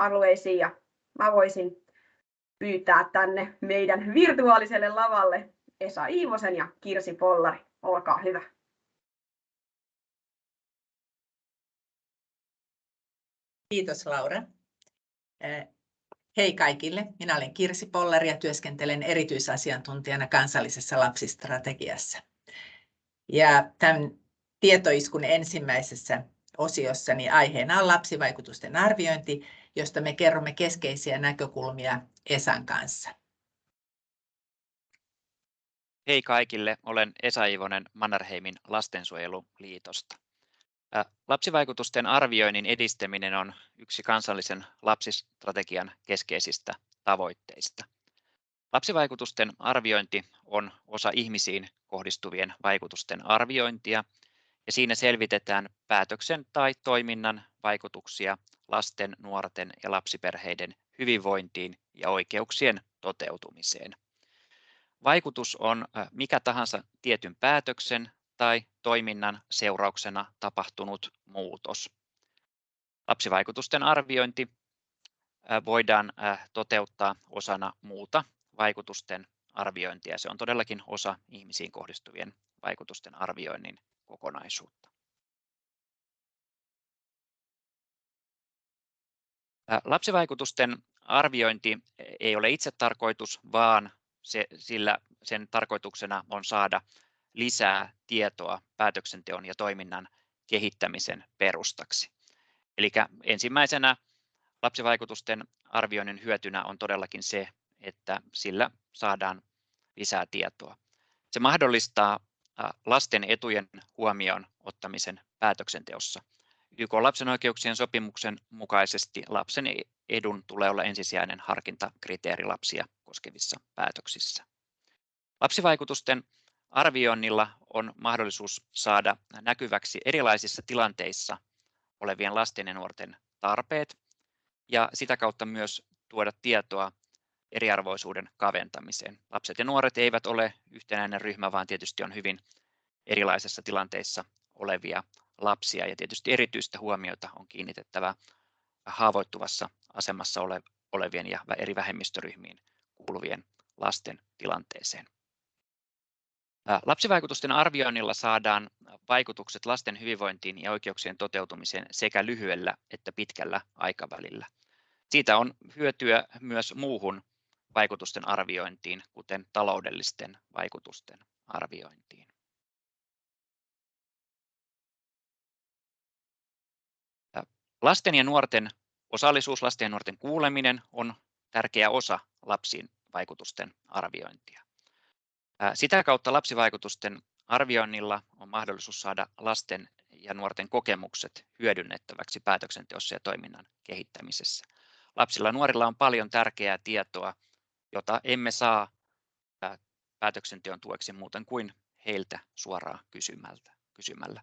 alueisiin ja mä voisin pyytää tänne meidän virtuaaliselle lavalle Esa Iivosen ja Kirsi Pollari. Olkaa hyvä. Kiitos Laura. Hei kaikille, minä olen Kirsi Pollari ja työskentelen erityisasiantuntijana kansallisessa lapsistrategiassa. Ja tämän tietoiskun ensimmäisessä osiossani aiheena on lapsivaikutusten arviointi, josta me kerromme keskeisiä näkökulmia Esan kanssa. Hei kaikille, olen Esa Iivonen Mannerheimin lastensuojeluliitosta. Lapsivaikutusten arvioinnin edistäminen on yksi kansallisen lapsistrategian keskeisistä tavoitteista. Lapsivaikutusten arviointi on osa ihmisiin kohdistuvien vaikutusten arviointia, ja siinä selvitetään päätöksen tai toiminnan vaikutuksia lasten, nuorten ja lapsiperheiden hyvinvointiin ja oikeuksien toteutumiseen. Vaikutus on mikä tahansa tietyn päätöksen tai toiminnan seurauksena tapahtunut muutos. Lapsivaikutusten arviointi voidaan toteuttaa osana muuta vaikutusten arviointia. Se on todellakin osa ihmisiin kohdistuvien vaikutusten arvioinnin kokonaisuutta. Lapsivaikutusten arviointi ei ole itsetarkoitus, vaan sen tarkoituksena on saada lisää tietoa päätöksenteon ja toiminnan kehittämisen perustaksi. Eli ensimmäisenä lapsivaikutusten arvioinnin hyötynä on todellakin se, että sillä saadaan lisää tietoa. Se mahdollistaa lasten etujen huomioon ottamisen päätöksenteossa. YK:n lapsen oikeuksien sopimuksen mukaisesti lapsen edun tulee olla ensisijainen harkintakriteeri lapsia koskevissa päätöksissä. Lapsivaikutusten arvioinnilla on mahdollisuus saada näkyväksi erilaisissa tilanteissa olevien lasten ja nuorten tarpeet ja sitä kautta myös tuoda tietoa eriarvoisuuden kaventamiseen. Lapset ja nuoret eivät ole yhtenäinen ryhmä, vaan tietysti on hyvin erilaisissa tilanteissa olevia lapsia ja tietysti erityistä huomiota on kiinnitettävä haavoittuvassa asemassa olevien ja eri vähemmistöryhmiin kuuluvien lasten tilanteeseen. Lapsivaikutusten arvioinnilla saadaan vaikutukset lasten hyvinvointiin ja oikeuksien toteutumiseen sekä lyhyellä että pitkällä aikavälillä. Siitä on hyötyä myös muuhun vaikutusten arviointiin, kuten taloudellisten vaikutusten arviointiin. Lasten ja nuorten osallisuus, lasten ja nuorten kuuleminen on tärkeä osa lapsiin vaikutusten arviointia. Sitä kautta lapsivaikutusten arvioinnilla on mahdollisuus saada lasten ja nuorten kokemukset hyödynnettäväksi päätöksenteossa ja toiminnan kehittämisessä. Lapsilla ja nuorilla on paljon tärkeää tietoa, jota emme saa päätöksenteon tueksi muuten kuin heiltä suoraan kysymällä.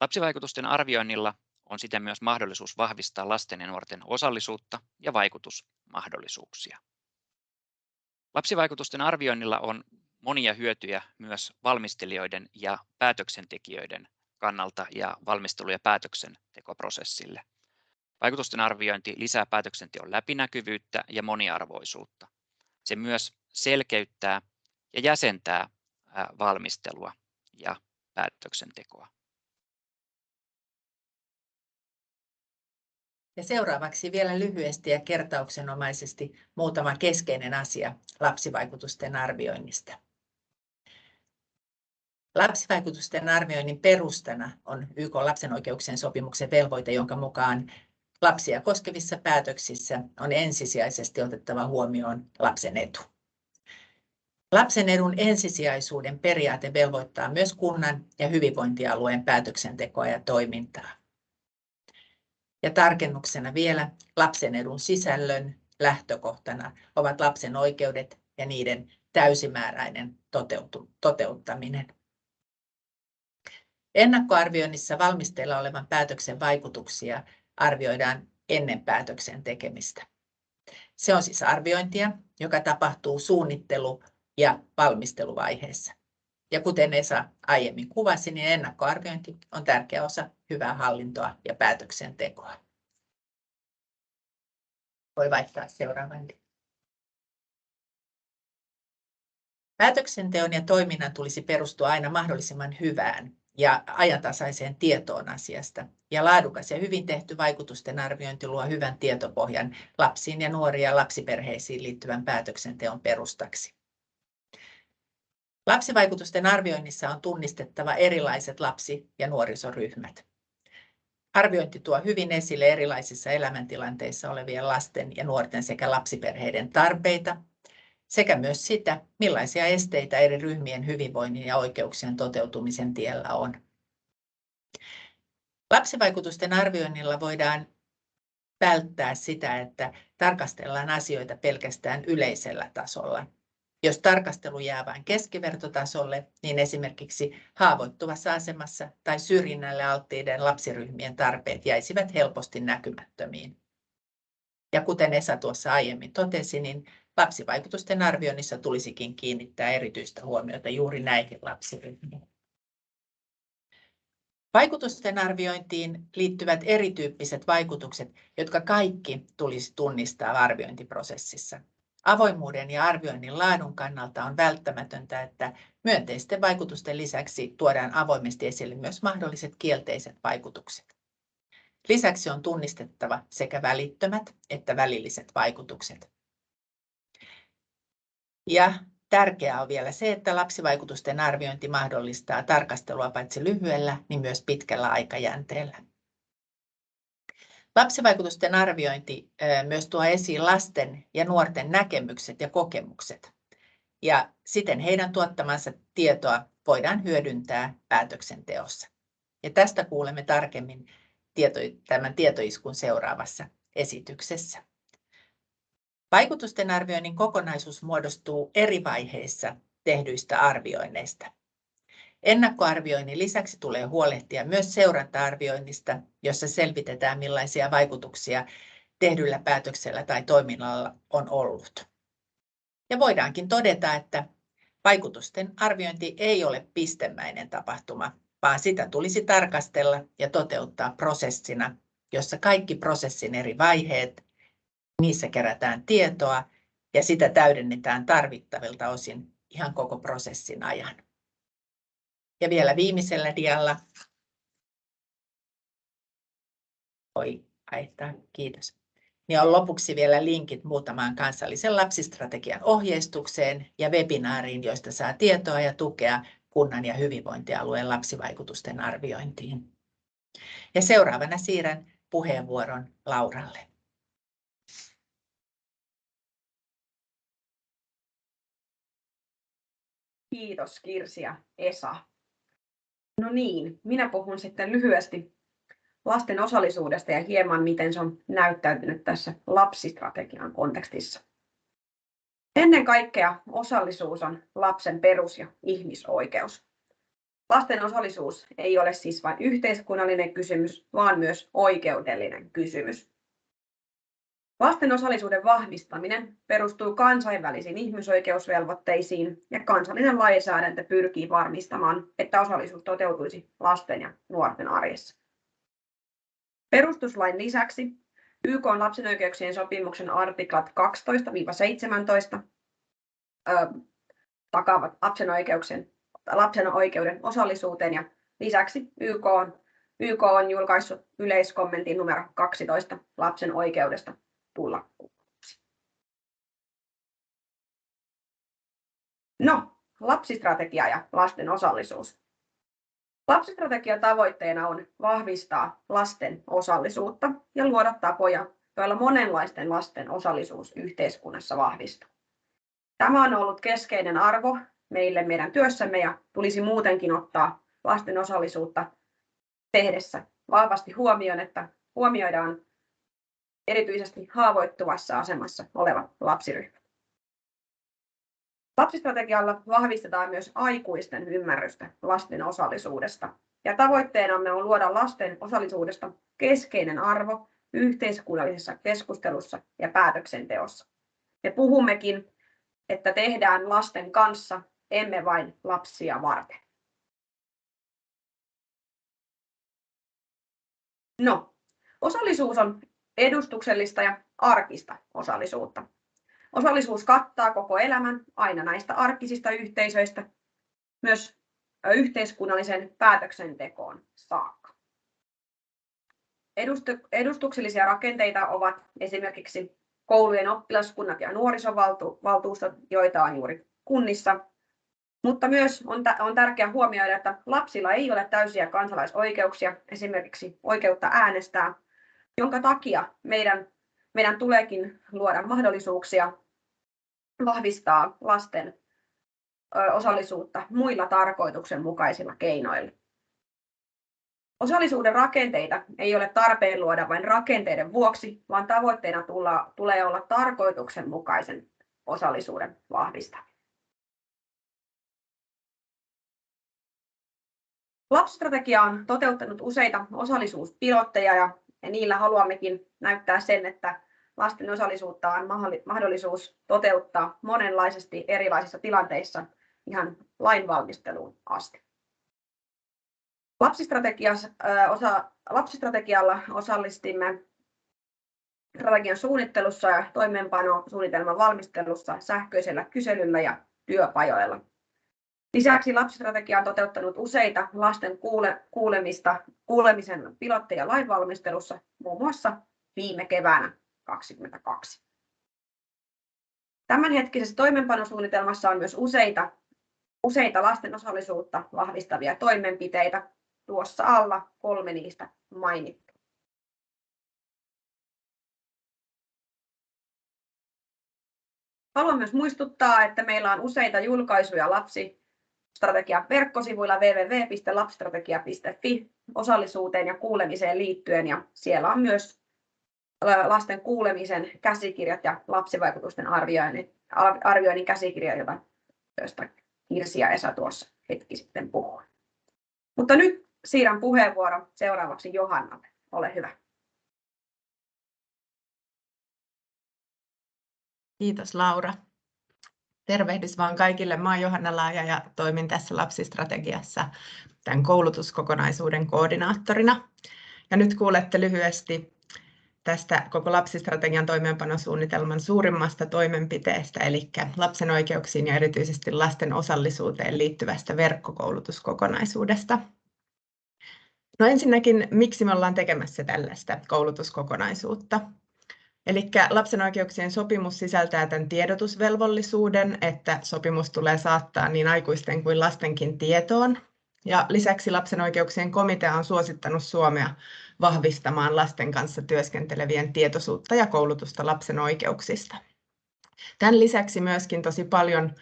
Lapsivaikutusten arvioinnilla on siten myös mahdollisuus vahvistaa lasten ja nuorten osallisuutta ja vaikutusmahdollisuuksia. Lapsivaikutusten arvioinnilla on monia hyötyjä myös valmistelijoiden ja päätöksentekijöiden kannalta ja valmistelu- ja päätöksentekoprosessille. Vaikutusten arviointi lisää päätöksenteon läpinäkyvyyttä ja moniarvoisuutta. Se myös selkeyttää ja jäsentää valmistelua ja päätöksentekoa. Ja seuraavaksi vielä lyhyesti ja kertauksenomaisesti muutama keskeinen asia lapsivaikutusten arvioinnista. Lapsivaikutusten arvioinnin perustana on YK:n lapsen oikeuksien sopimuksen velvoite, jonka mukaan lapsia koskevissa päätöksissä on ensisijaisesti otettava huomioon lapsen etu. Lapsen edun ensisijaisuuden periaate velvoittaa myös kunnan ja hyvinvointialueen päätöksentekoa ja toimintaa. Ja tarkennuksena vielä, lapsen edun sisällön lähtökohtana ovat lapsen oikeudet ja niiden täysimääräinen toteuttaminen. Ennakkoarvioinnissa valmisteilla olevan päätöksen vaikutuksia arvioidaan ennen päätöksen tekemistä. Se on siis arviointia, joka tapahtuu suunnittelu- ja valmisteluvaiheessa. Ja kuten Esa aiemmin kuvasi, niin ennakkoarviointi on tärkeä osa hyvää hallintoa ja päätöksentekoa. Voi vaihtaa seuraavan. Päätöksenteon ja toiminnan tulisi perustua aina mahdollisimman hyvään ja ajantasaiseen tietoon asiasta. Ja laadukas ja hyvin tehty vaikutusten arviointi luo hyvän tietopohjan lapsiin ja nuoriin ja lapsiperheisiin liittyvän päätöksenteon perustaksi. Lapsivaikutusten arvioinnissa on tunnistettava erilaiset lapsi- ja nuorisoryhmät. Arviointi tuo hyvin esille erilaisissa elämäntilanteissa olevien lasten ja nuorten sekä lapsiperheiden tarpeita, sekä myös sitä, millaisia esteitä eri ryhmien hyvinvoinnin ja oikeuksien toteutumisen tiellä on. Lapsivaikutusten arvioinnilla voidaan välttää sitä, että tarkastellaan asioita pelkästään yleisellä tasolla. Jos tarkastelu jää vain keskivertotasolle, niin esimerkiksi haavoittuvassa asemassa tai syrjinnälle alttiiden lapsiryhmien tarpeet jäisivät helposti näkymättömiin. Ja kuten Esa tuossa aiemmin totesi, niin lapsivaikutusten arvioinnissa tulisikin kiinnittää erityistä huomiota juuri näihin lapsiryhmiin. Vaikutusten arviointiin liittyvät erityyppiset vaikutukset, jotka kaikki tulisi tunnistaa arviointiprosessissa. Avoimuuden ja arvioinnin laadun kannalta on välttämätöntä, että myönteisten vaikutusten lisäksi tuodaan avoimesti esille myös mahdolliset kielteiset vaikutukset. Lisäksi on tunnistettava sekä välittömät että välilliset vaikutukset. Ja tärkeää on vielä se, että lapsivaikutusten arviointi mahdollistaa tarkastelua paitsi lyhyellä, niin myös pitkällä aikajänteellä. Lapsivaikutusten arviointi myös tuo esiin lasten ja nuorten näkemykset ja kokemukset. Ja siten heidän tuottamansa tietoa voidaan hyödyntää päätöksenteossa. Ja tästä kuulemme tarkemmin tämän tietoiskun seuraavassa esityksessä. Vaikutusten arvioinnin kokonaisuus muodostuu eri vaiheissa tehdyistä arvioinneista. Ennakkoarvioinnin lisäksi tulee huolehtia myös seuranta-arvioinnista, jossa selvitetään millaisia vaikutuksia tehdyllä päätöksellä tai toiminnalla on ollut. Ja voidaankin todeta, että vaikutusten arviointi ei ole pistemäinen tapahtuma, vaan sitä tulisi tarkastella ja toteuttaa prosessina, jossa kaikki prosessin eri vaiheet, niissä kerätään tietoa ja sitä täydennetään tarvittavilta osin ihan koko prosessin ajan. Ja vielä viimeisellä dialla. Kiitos. Niin on lopuksi vielä linkit muutamaan kansallisen lapsistrategian ohjeistukseen ja webinaariin, joista saa tietoa ja tukea kunnan ja hyvinvointialueen lapsivaikutusten arviointiin. Ja seuraavana siirrän puheenvuoron Lauralle. Kiitos Kirsi ja Esa. No niin, minä puhun sitten lyhyesti lasten osallisuudesta ja hieman miten se on näyttäytynyt tässä lapsistrategian kontekstissa. Ennen kaikkea osallisuus on lapsen perus- ja ihmisoikeus. Lasten osallisuus ei ole siis vain yhteiskunnallinen kysymys, vaan myös oikeudellinen kysymys. Lasten osallisuuden vahvistaminen perustuu kansainvälisiin ihmisoikeusvelvoitteisiin ja kansallinen lainsäädäntö pyrkii varmistamaan, että osallisuus toteutuisi lasten ja nuorten arjessa. Perustuslain lisäksi YK:n lapsen oikeuksien sopimuksen artiklat 12-17 takaavat lapsen oikeuden osallisuuteen ja lisäksi YK on julkaissut yleiskommentin numero 12 lapsen oikeudesta tulla kuulluksi. No, lapsistrategia ja lasten osallisuus. Lapsistrategian tavoitteena on vahvistaa lasten osallisuutta ja luoda tapoja, joilla monenlaisten lasten osallisuus yhteiskunnassa vahvistuu. Tämä on ollut keskeinen arvo meille meidän työssämme ja tulisi muutenkin ottaa lasten osallisuutta tehdessä vahvasti huomioon, että huomioidaan erityisesti haavoittuvassa asemassa olevat lapsiryhmät. Lapsistrategialla vahvistetaan myös aikuisten ymmärrystä lasten osallisuudesta. Ja tavoitteenamme on luoda lasten osallisuudesta keskeinen arvo yhteiskunnallisessa keskustelussa ja päätöksenteossa. Me puhummekin, että tehdään lasten kanssa, emme vain lapsia varten. No, osallisuus on edustuksellista ja arkista osallisuutta. Osallisuus kattaa koko elämän aina näistä arkisista yhteisöistä myös yhteiskunnalliseen päätöksentekoon saakka. Edustuksellisia rakenteita ovat esimerkiksi koulujen oppilaskunnat ja nuorisovaltuustot, joita on juuri kunnissa. Mutta myös on tärkeää huomioida, että lapsilla ei ole täysiä kansalaisoikeuksia, esimerkiksi oikeutta äänestää, jonka takia meidän tuleekin luoda mahdollisuuksia vahvistaa lasten osallisuutta muilla tarkoituksenmukaisilla keinoilla. Osallisuuden rakenteita ei ole tarpeen luoda vain rakenteiden vuoksi, vaan tavoitteena tulee olla tarkoituksenmukaisen osallisuuden vahvistaminen. Lapsistrategia on toteuttanut useita osallisuuspilotteja ja niillä haluammekin näyttää sen, että lasten osallisuutta on mahdollisuus toteuttaa monenlaisesti erilaisissa tilanteissa ihan lainvalmisteluun asti. Lapsistrategialla osallistimme strategian suunnittelussa ja toimeenpanosuunnitelman valmistelussa sähköisellä kyselyllä ja työpajoilla. Lisäksi lapsistrategia on toteuttanut useita lasten kuulemisen pilotteja lainvalmistelussa, muun muassa viime keväänä 2022. Tämänhetkisessä toimeenpanosuunnitelmassa on myös useita lasten osallisuutta vahvistavia toimenpiteitä. Tuossa alla 3 niistä mainittu. Haluan myös muistuttaa, että meillä on useita julkaisuja lapsistrategian verkkosivuilla www.lapsistrategia.fi osallisuuteen ja kuulemiseen liittyen, ja siellä on myös lasten kuulemisen käsikirjat ja lapsivaikutusten arvioinnin käsikirja, josta Kirsi ja Esa tuossa hetki sitten puhui. Mutta nyt siirrän puheenvuoron seuraavaksi Johannalle. Ole hyvä. Kiitos Laura. Tervehdys vaan kaikille. Mä oon Johanna Laaja ja toimin tässä lapsistrategiassa tämän koulutuskokonaisuuden koordinaattorina. Ja nyt kuulette lyhyesti tästä koko lapsistrategian toimeenpanosuunnitelman suurimmasta toimenpiteestä, eli lapsen oikeuksiin ja erityisesti lasten osallisuuteen liittyvästä verkkokoulutuskokonaisuudesta. No ensinnäkin, miksi me ollaan tekemässä tällaista koulutuskokonaisuutta? Eli lapsen oikeuksien sopimus sisältää tämän tiedotusvelvollisuuden, että sopimus tulee saattaa niin aikuisten kuin lastenkin tietoon. Ja lisäksi lapsen oikeuksien komitea on suosittanut Suomea vahvistamaan lasten kanssa työskentelevien tietoisuutta ja koulutusta lapsen oikeuksista. Tämän lisäksi myöskin tosi paljon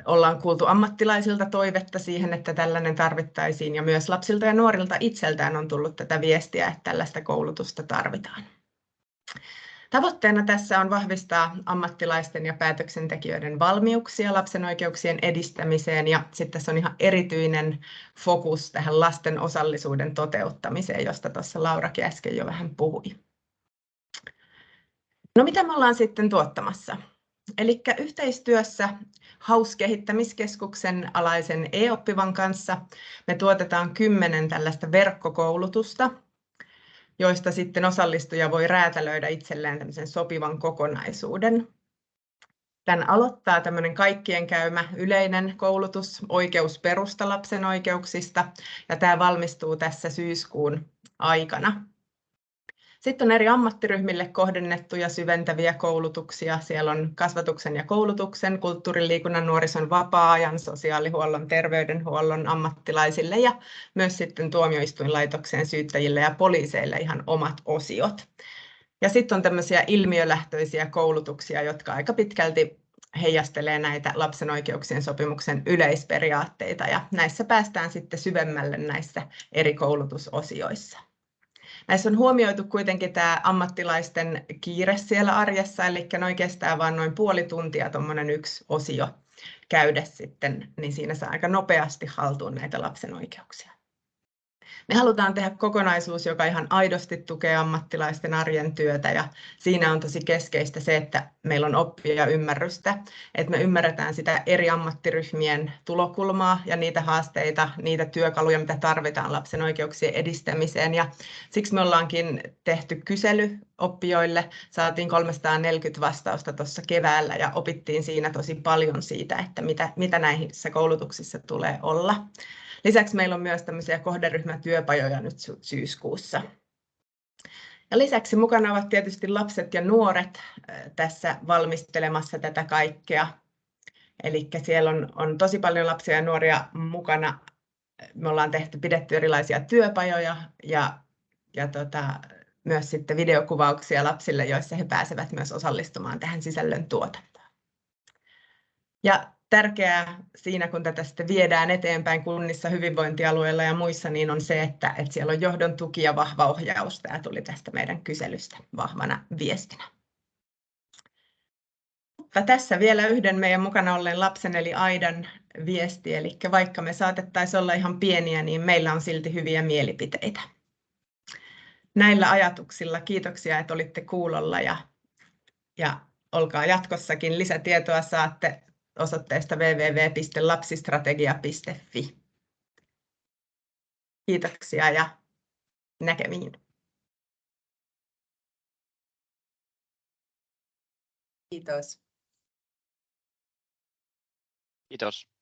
ollaan kuultu ammattilaisilta toivetta siihen, että tällainen tarvittaisiin, ja myös lapsilta ja nuorilta itseltään on tullut tätä viestiä, että tällaista koulutusta tarvitaan. Tavoitteena tässä on vahvistaa ammattilaisten ja päätöksentekijöiden valmiuksia lapsen oikeuksien edistämiseen, ja sitten tässä on ihan erityinen fokus tähän lasten osallisuuden toteuttamiseen, josta tuossa Laurakin äsken jo vähän puhui. No mitä me ollaan sitten tuottamassa? Eli yhteistyössä HAUS-kehittämiskeskuksen alaisen e-oppivan kanssa me tuotetaan 10 tällaista verkkokoulutusta, joista sitten osallistuja voi räätälöidä itselleen tämmöisen sopivan kokonaisuuden. Tämän aloittaa tämmöinen kaikkien käymä yleinen koulutus oikeusperusta lapsen oikeuksista, ja tämä valmistuu tässä syyskuun aikana. Sitten on eri ammattiryhmille kohdennettuja syventäviä koulutuksia. Siellä on kasvatuksen ja koulutuksen, kulttuurin, liikunnan, nuorison, vapaa-ajan, sosiaalihuollon, terveydenhuollon ammattilaisille ja myös sitten tuomioistuinlaitokseen, syyttäjille ja poliiseille ihan omat osiot. Ja sitten on tämmöisiä ilmiölähtöisiä koulutuksia, jotka aika pitkälti heijastelee näitä lapsen oikeuksien sopimuksen yleisperiaatteita, ja näissä päästään sitten syvemmälle näissä eri koulutusosioissa. Näissä on huomioitu kuitenkin tämä ammattilaisten kiire siellä arjessa, eli noin kestää vain noin puoli tuntia tuommoinen yksi osio käydä sitten, niin siinä saa aika nopeasti haltuun näitä lapsen oikeuksia. Me halutaan tehdä kokonaisuus, joka ihan aidosti tukee ammattilaisten arjen työtä, ja siinä on tosi keskeistä se, että meillä on oppia ja ymmärrystä, että me ymmärretään sitä eri ammattiryhmien tulokulmaa ja niitä haasteita, niitä työkaluja, mitä tarvitaan lapsen oikeuksien edistämiseen, ja siksi me ollaankin tehty kysely oppijoille, saatiin 340 vastausta tuossa keväällä ja opittiin siinä tosi paljon siitä, että mitä näissä koulutuksissa tulee olla. Lisäksi meillä on myös tämmöisiä kohderyhmätyöpajoja nyt syyskuussa. Ja lisäksi mukana ovat tietysti lapset ja nuoret tässä valmistelemassa tätä kaikkea. Eli siellä on tosi paljon lapsia ja nuoria mukana. Me ollaan pidetty erilaisia työpajoja ja myös sitten videokuvauksia lapsille, joissa he pääsevät myös osallistumaan tähän sisällön tuotantoon. Ja tärkeää siinä, kun tätä sitten viedään eteenpäin kunnissa, hyvinvointialueilla ja muissa, niin on se, että siellä on johdon tuki ja vahva ohjaus. Tämä tuli tästä meidän kyselystä vahvana viestinä. Mutta tässä vielä yhden meidän mukana olleen lapsen eli Aidan viesti. Eli vaikka me saatettaisiin olla ihan pieniä, niin meillä on silti hyviä mielipiteitä. Näillä ajatuksilla kiitoksia, että olitte kuulolla ja olkaa jatkossakin. Lisätietoa saatte osoitteesta www.lapsistrategia.fi. Kiitoksia ja näkemiin. Kiitos. Kiitos.